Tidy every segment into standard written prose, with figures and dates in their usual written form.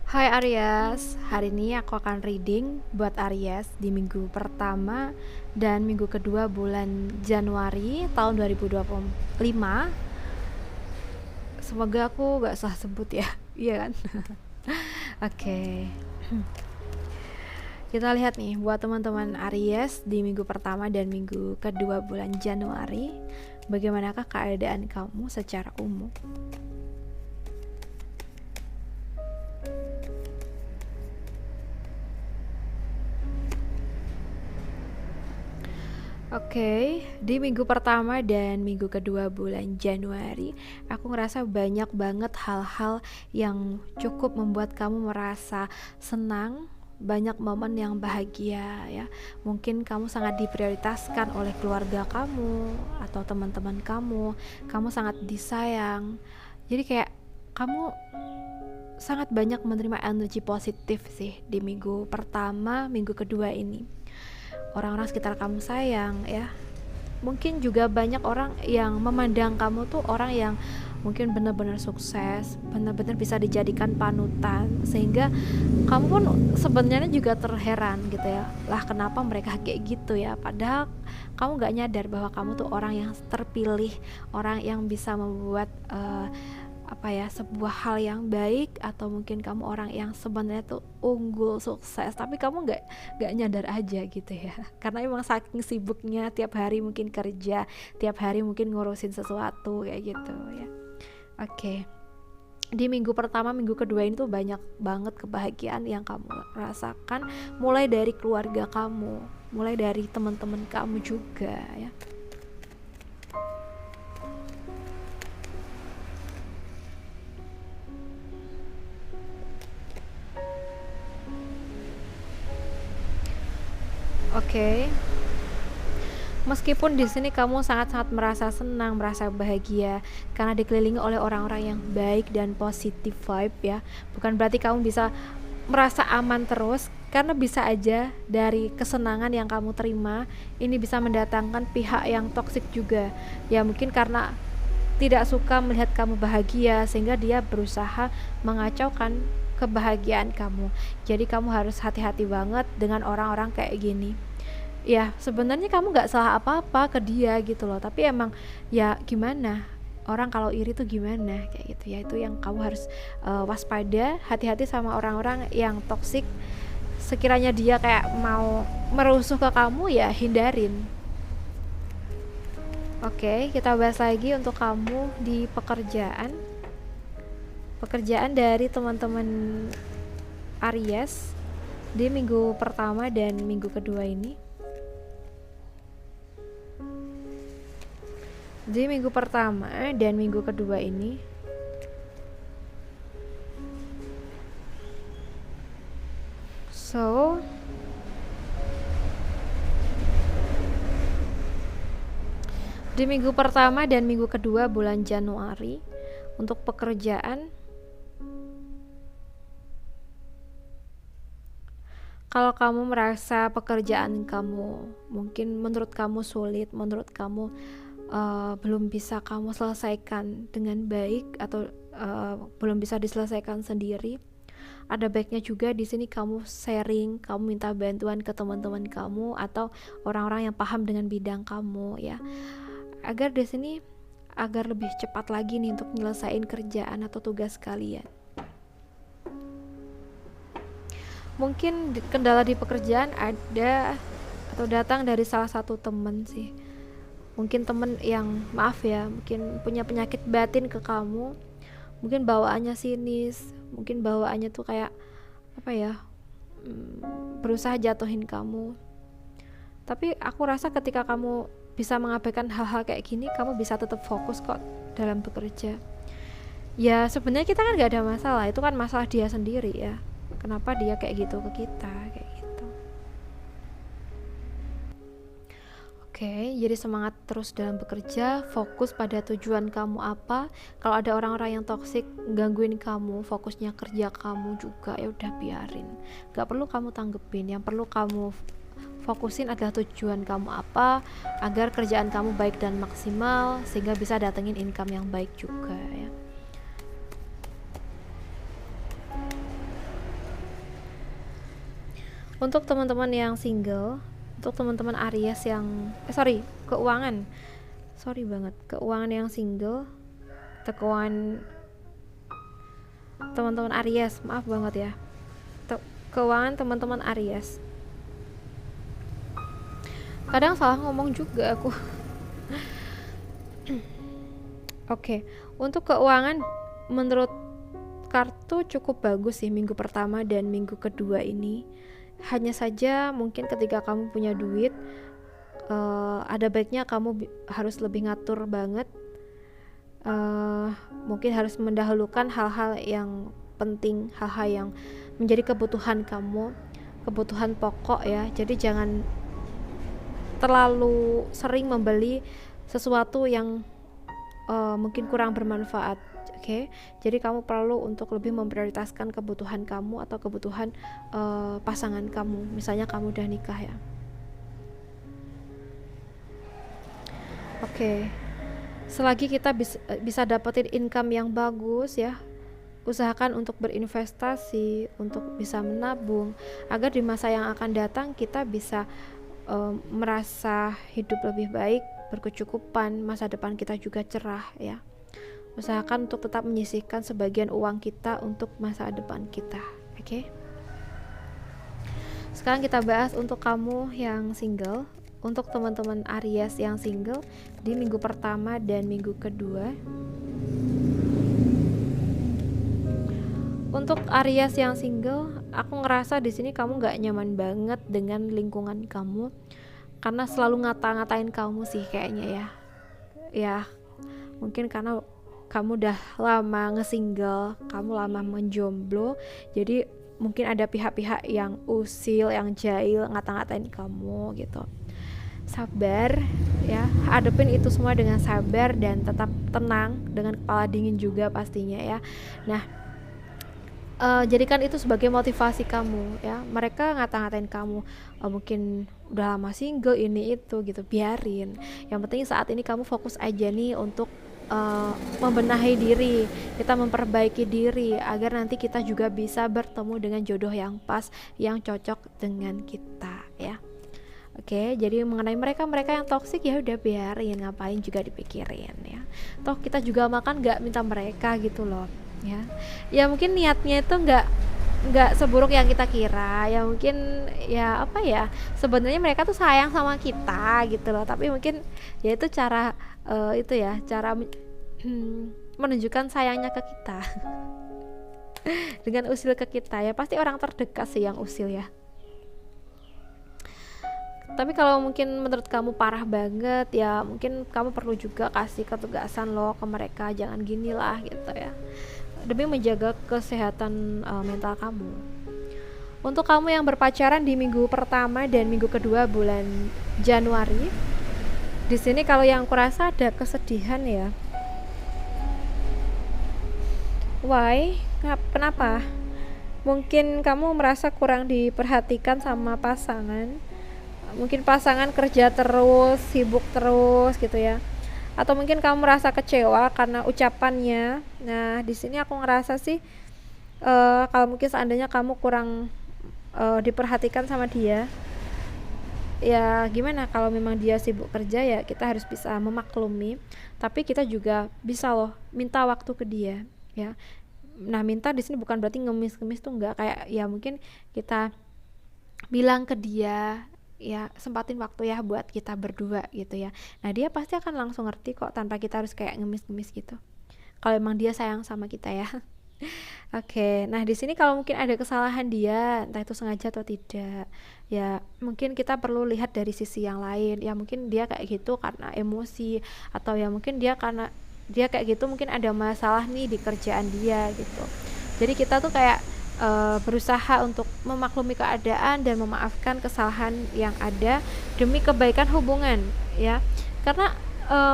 Hai Aries, hari ini aku akan reading buat Aries di minggu pertama dan minggu kedua bulan Januari tahun 2025. Semoga aku gak salah sebut ya, iya kan? Oke, kita lihat nih buat teman-teman Aries di minggu pertama dan minggu kedua bulan Januari. Bagaimanakah keadaan kamu secara umum? Oke, di minggu pertama dan minggu kedua bulan Januari, aku ngerasa banyak banget hal-hal yang cukup membuat kamu merasa senang, banyak momen yang bahagia ya. Mungkin kamu sangat diprioritaskan oleh keluarga kamu atau teman-teman kamu sangat disayang. Jadi kayak kamu sangat banyak menerima energi positif sih di minggu pertama, minggu kedua ini. Orang-orang sekitar kamu sayang ya. Mungkin juga banyak orang yang memandang kamu tuh orang yang mungkin benar-benar sukses, benar-benar bisa dijadikan panutan, sehingga kamu pun sebenarnya juga terheran gitu ya, lah kenapa mereka kayak gitu ya, padahal kamu gak nyadar bahwa kamu tuh orang yang terpilih, orang yang bisa membuat sebuah hal yang baik, atau mungkin kamu orang yang sebenarnya tuh unggul sukses tapi kamu nggak nyadar aja gitu ya, karena emang saking sibuknya tiap hari mungkin kerja, tiap hari mungkin ngurusin sesuatu kayak gitu ya. Oke, di minggu pertama minggu kedua ini tuh banyak banget kebahagiaan yang kamu rasakan, mulai dari keluarga kamu, mulai dari teman-teman kamu juga ya. Oke. Meskipun di sini kamu sangat-sangat merasa senang, merasa bahagia karena dikelilingi oleh orang-orang yang baik dan positif vibe ya. Bukan berarti kamu bisa merasa aman terus, karena bisa aja dari kesenangan yang kamu terima ini bisa mendatangkan pihak yang toksik juga. Ya mungkin karena tidak suka melihat kamu bahagia sehingga dia berusaha mengacaukan kebahagiaan kamu. Jadi kamu harus hati-hati banget dengan orang-orang kayak gini. Ya sebenarnya kamu nggak salah apa-apa ke dia gitu loh, tapi emang ya gimana, orang kalau iri tuh gimana kayak gitu ya, itu yang kamu harus waspada, hati-hati sama orang-orang yang toksik. Sekiranya dia kayak mau merusuh ke kamu ya hindarin. Oke, kita bahas lagi untuk kamu di pekerjaan dari teman-teman Aries di minggu pertama dan minggu kedua ini. Di minggu pertama dan minggu kedua ini, di minggu pertama dan minggu kedua bulan Januari untuk pekerjaan, kalau kamu merasa pekerjaan kamu mungkin menurut kamu sulit, menurut kamu belum bisa kamu selesaikan dengan baik, atau belum bisa diselesaikan sendiri, ada baiknya juga di sini kamu sharing, kamu minta bantuan ke teman-teman kamu atau orang-orang yang paham dengan bidang kamu ya, agar di sini agar lebih cepat lagi nih untuk nyelesain kerjaan atau tugas kalian. Mungkin kendala di pekerjaan ada atau datang dari salah satu temen sih, mungkin temen yang maaf ya, mungkin punya penyakit batin ke kamu, mungkin bawaannya sinis, mungkin bawaannya tuh kayak apa ya, berusaha jatuhin kamu. Tapi aku rasa ketika kamu bisa mengabaikan hal-hal kayak gini, kamu bisa tetap fokus kok dalam bekerja. Ya sebenarnya kita kan gak ada masalah, itu kan masalah dia sendiri ya, kenapa dia kayak gitu ke kita kayak gitu. Oke, jadi semangat terus dalam bekerja, fokus pada tujuan kamu apa. Kalau ada orang-orang yang toksik gangguin kamu, fokusnya kerja kamu juga, ya udah biarin. Gak perlu kamu tanggepin, yang perlu kamu fokusin adalah tujuan kamu apa, agar kerjaan kamu baik dan maksimal sehingga bisa datengin income yang baik juga ya. Untuk teman-teman yang single, untuk teman-teman Aries yang keuangan. Sorry banget, keuangan yang single, atau keuangan teman-teman Aries, maaf banget ya. Keuangan teman-teman Aries. Kadang salah ngomong juga aku. Oke, untuk keuangan menurut kartu cukup bagus sih minggu pertama dan minggu kedua ini. Hanya saja mungkin ketika kamu punya duit, ada baiknya kamu harus lebih ngatur banget. Mungkin harus mendahulukan hal-hal yang penting, hal-hal yang menjadi kebutuhan kamu, kebutuhan pokok ya. Jadi jangan terlalu sering membeli sesuatu yang mungkin kurang bermanfaat. Oke, jadi kamu perlu untuk lebih memprioritaskan kebutuhan kamu atau kebutuhan pasangan kamu. Misalnya kamu udah nikah ya. Oke, selagi kita bisa dapetin income yang bagus ya, usahakan untuk berinvestasi, untuk bisa menabung, agar di masa yang akan datang kita bisa merasa hidup lebih baik, berkecukupan, masa depan kita juga cerah ya. Usahakan untuk tetap menyisihkan sebagian uang kita untuk masa depan kita. Oke? Sekarang kita bahas untuk kamu yang single. Untuk teman-teman Aries yang single di minggu pertama dan minggu kedua. Untuk Aries yang single, aku ngerasa di sini kamu nggak nyaman banget dengan lingkungan kamu, karena selalu ngata-ngatain kamu sih kayaknya ya. Ya, mungkin karena kamu udah lama nge-single, kamu lama menjomblo, jadi mungkin ada pihak-pihak yang usil, yang jahil, ngata-ngatain kamu gitu. Sabar ya, hadapin itu semua dengan sabar dan tetap tenang, dengan kepala dingin juga pastinya ya. Nah, jadikan itu sebagai motivasi kamu ya. Mereka ngata-ngatain kamu, mungkin udah lama single ini itu gitu, biarin. Yang penting saat ini kamu fokus aja nih untuk membenahi diri, kita memperbaiki diri agar nanti kita juga bisa bertemu dengan jodoh yang pas, yang cocok dengan kita ya. Oke, jadi mengenai mereka yang toksik ya udah biarin, ngapain juga dipikirin ya. Toh kita juga makan nggak minta mereka gitu loh ya. Ya mungkin niatnya itu nggak seburuk yang kita kira ya, mungkin ya apa ya, sebenarnya mereka tuh sayang sama kita gitu loh, tapi mungkin ya itu cara itu ya cara menunjukkan sayangnya ke kita dengan usil ke kita ya. Pasti orang terdekat sih yang usil ya. Tapi kalau mungkin menurut kamu parah banget ya, mungkin kamu perlu juga kasih ketegasan loh ke mereka, jangan gini lah gitu ya, demi menjaga kesehatan mental kamu. Untuk kamu yang berpacaran di minggu pertama dan minggu kedua bulan Januari, di sini kalau yang kurasa ada kesedihan ya. Why? Kenapa? Mungkin kamu merasa kurang diperhatikan sama pasangan. Mungkin pasangan kerja terus, sibuk terus gitu ya. Atau mungkin kamu merasa kecewa karena ucapannya. Nah, di sini aku ngerasa sih kalau mungkin seandainya kamu kurang diperhatikan sama dia, ya gimana, kalau memang dia sibuk kerja ya kita harus bisa memaklumi, tapi kita juga bisa loh minta waktu ke dia ya. Nah, minta di sini bukan berarti ngemis-ngemis tuh, enggak, kayak ya mungkin kita bilang ke dia, ya sempatin waktu ya buat kita berdua gitu ya. Nah, dia pasti akan langsung ngerti kok tanpa kita harus kayak ngemis-ngemis gitu, kalau emang dia sayang sama kita ya. Oke, nah di sini kalau mungkin ada kesalahan dia, entah itu sengaja atau tidak, ya mungkin kita perlu lihat dari sisi yang lain. Ya mungkin dia kayak gitu karena emosi, atau ya mungkin dia karena dia kayak gitu mungkin ada masalah nih di kerjaan dia gitu. Jadi kita tuh kayak berusaha untuk memaklumi keadaan dan memaafkan kesalahan yang ada demi kebaikan hubungan ya. Karena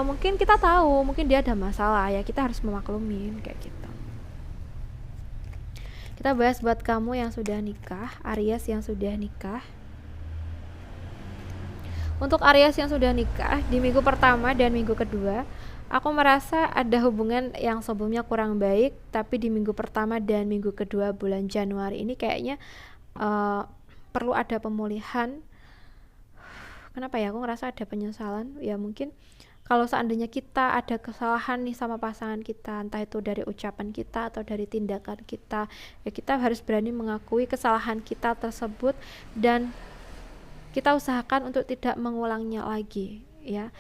mungkin kita tahu mungkin dia ada masalah ya, kita harus memaklumin kayak gitu. Kita bahas buat kamu yang sudah nikah, Aries yang sudah nikah. Untuk Aries yang sudah nikah di minggu pertama dan minggu kedua, aku merasa ada hubungan yang sebelumnya kurang baik, tapi di minggu pertama dan minggu kedua bulan Januari ini kayaknya perlu ada pemulihan. Kenapa ya aku ngerasa ada penyesalan? Ya mungkin kalau seandainya kita ada kesalahan nih sama pasangan kita, entah itu dari ucapan kita atau dari tindakan kita, ya kita harus berani mengakui kesalahan kita tersebut dan kita usahakan untuk tidak mengulangnya lagi, ya.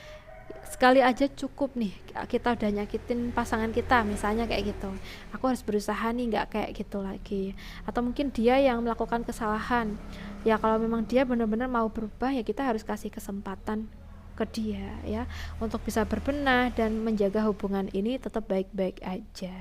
Sekali aja cukup nih, kita udah nyakitin pasangan kita misalnya kayak gitu, aku harus berusaha nih nggak kayak gitu lagi. Atau mungkin dia yang melakukan kesalahan, ya kalau memang dia benar-benar mau berubah, ya kita harus kasih kesempatan ke dia ya, untuk bisa berbenah dan menjaga hubungan ini tetap baik-baik aja.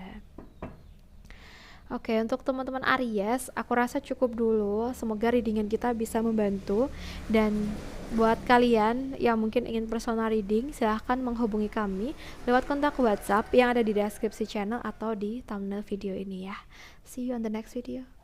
Oke, untuk teman-teman Aries, aku rasa cukup dulu. Semoga readingan kita bisa membantu. Dan buat kalian yang mungkin ingin personal reading, silahkan menghubungi kami lewat kontak WhatsApp yang ada di deskripsi channel atau di thumbnail video ini ya. See you on the next video.